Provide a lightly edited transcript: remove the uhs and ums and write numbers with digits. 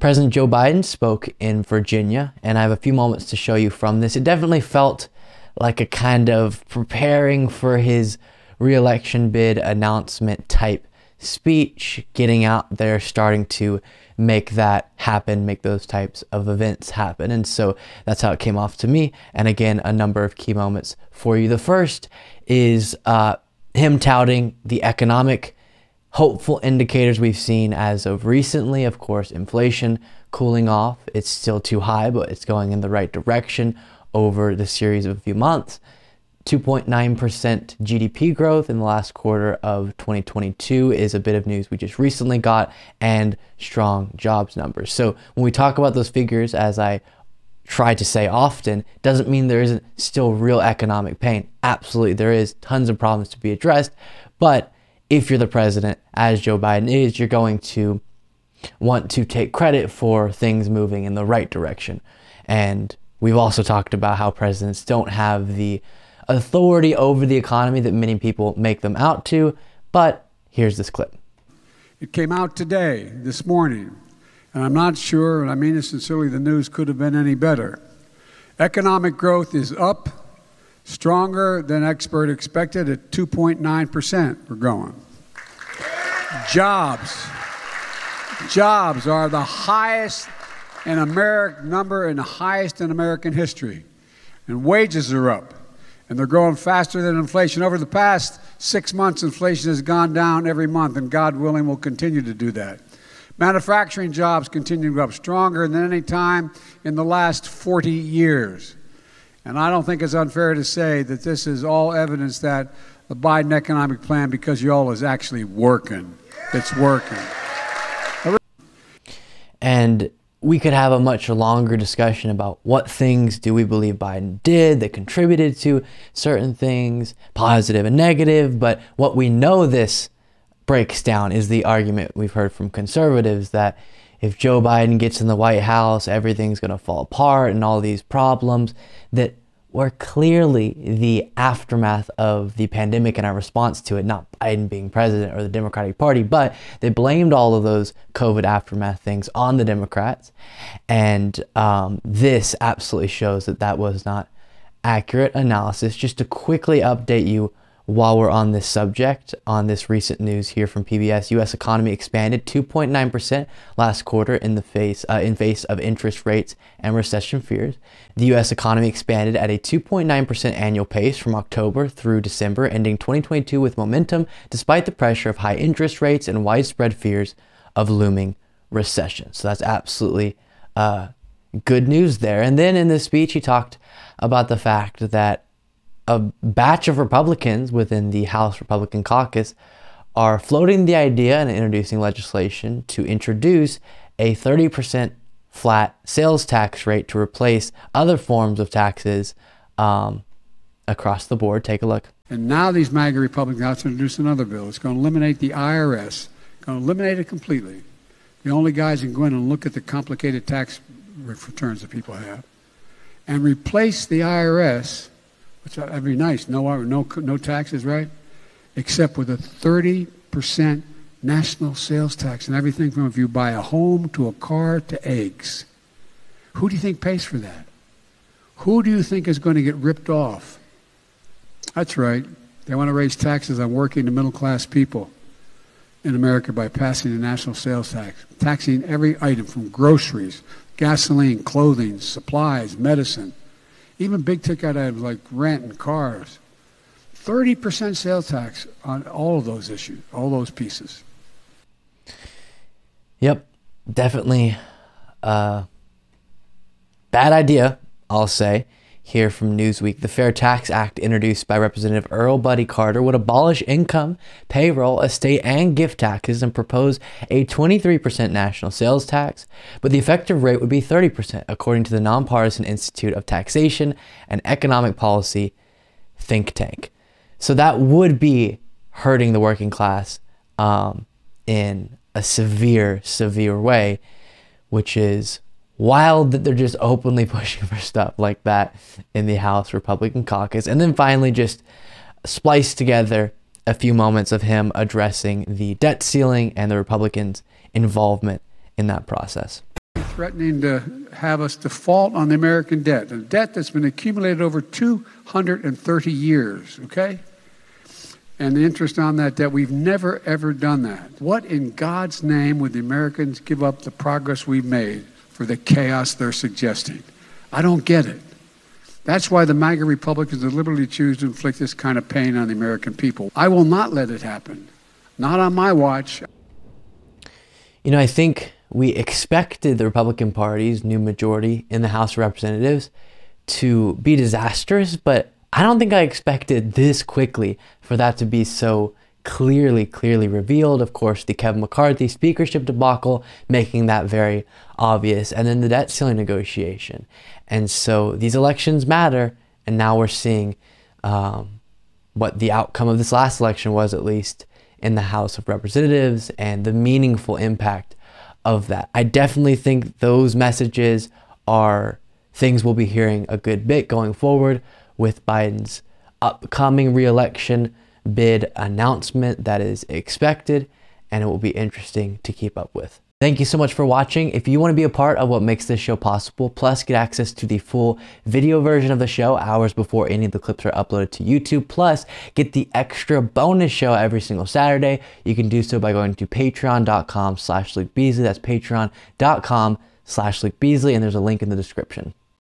President Joe Biden spoke in Virginia, and I have a few moments to show you from this. It definitely felt like a kind of preparing for his re-election bid announcement type speech, getting out there, starting to make that happen, make those types of events happen. And so that's how it came off to me. And again, a number of key moments for you. The first is him touting the economic hopeful indicators we've seen as of recently. Of course, inflation cooling off. It's still too high, but it's going in the right direction over the series of a few months. 2.9% GDP growth in the last quarter of 2022 is a bit of news we just recently got, and strong jobs numbers. So when we talk about those figures, as I try to say often, doesn't mean there isn't still real economic pain. Absolutely, there is tons of problems to be addressed, but if you're the president, as Joe Biden is, you're going to want to take credit for things moving in the right direction. And we've also talked about how presidents don't have the authority over the economy that many people make them out to, but here's this clip. It came out today, this morning, and I'm not sure, and I mean it sincerely, the news could have been any better. Economic growth is up, stronger than expert expected at 2.9%. We're going. Jobs are the highest in American number and the highest in American history. And wages are up, and they're growing faster than inflation. Over the past 6 months, inflation has gone down every month, and God willing will continue to do that. Manufacturing jobs continue to go up stronger than any time in the last 40 years. And I don't think it's unfair to say that this is all evidence that the Biden economic plan, because y'all, is actually working. It's working. And we could have a much longer discussion about what things do we believe Biden did that contributed to certain things, positive and negative. But what we know this breaks down is the argument we've heard from conservatives that if Joe Biden gets in the White House, everything's going to fall apart and all these problems that were clearly the aftermath of the pandemic and our response to it, not Biden being president or the Democratic Party, but they blamed all of those COVID aftermath things on the Democrats. And this absolutely shows that that was not accurate analysis. Just to quickly update you while we're on this subject, on this recent news here from PBS, U.S. economy expanded 2.9% last quarter in face of interest rates and recession fears. The U.S. economy expanded at a 2.9% annual pace from October through December, ending 2022 with momentum despite the pressure of high interest rates and widespread fears of looming recession. So that's absolutely good news there. And then in this speech, he talked about the fact that a batch of Republicans within the House Republican caucus are floating the idea and introducing legislation to introduce a 30% flat sales tax rate to replace other forms of taxes across the board. Take a look. And now these MAGA Republicans have to introduce another bill. It's going to eliminate the IRS, going to eliminate it completely. The only guys who can go in and look at the complicated tax returns that people have, and replace the IRS, which would be nice, no taxes, right? Except with a 30% national sales tax and everything from if you buy a home to a car to eggs. Who do you think pays for that? Who do you think is going to get ripped off? That's right. They want to raise taxes on working and middle-class people in America by passing the national sales tax, taxing every item from groceries, gasoline, clothing, supplies, medicine, even big-ticket items like rent and cars. 30% sales tax on all of those issues, all those pieces. Yep, definitely bad idea, I'll say. Here from Newsweek, the Fair Tax Act introduced by Representative Earl Buddy Carter would abolish income, payroll, estate, and gift taxes and propose a 23% national sales tax, but the effective rate would be 30%, according to the Nonpartisan Institute of Taxation and Economic Policy think tank. So that would be hurting the working class in a severe way, which is wild that they're just openly pushing for stuff like that in the House Republican caucus. And then finally just splice together a few moments of him addressing the debt ceiling and the Republicans' involvement in that process. threatening to have us default on the American debt, a debt that's been accumulated over 230 years, okay? And the interest on that debt, we've never, ever done that. What in God's name would the Americans give up the progress we've made for the chaos they're suggesting? I don't get it. That's why the MAGA Republicans deliberately choose to inflict this kind of pain on the American people. I will not let it happen. Not on my watch. You know, I think we expected the Republican Party's new majority in the House of Representatives to be disastrous, but I don't think I expected this quickly for that to be so clearly revealed. Of course, the Kevin McCarthy speakership debacle making that very obvious, and then the debt ceiling negotiation. And so these elections matter, and now we're seeing what the outcome of this last election was, at least in the House of Representatives, and the meaningful impact of that. I definitely think those messages are things we'll be hearing a good bit going forward with Biden's upcoming re-election bid announcement that is expected, and it will be interesting to keep up with. Thank you so much for watching. If you want to be a part of what makes this show possible, plus get access to the full video version of the show hours before any of the clips are uploaded to YouTube, plus get the extra bonus show every single Saturday, you can do so by going to patreon.com/Luke Beasley. That's patreon.com/Luke Beasley, and there's a link in the description.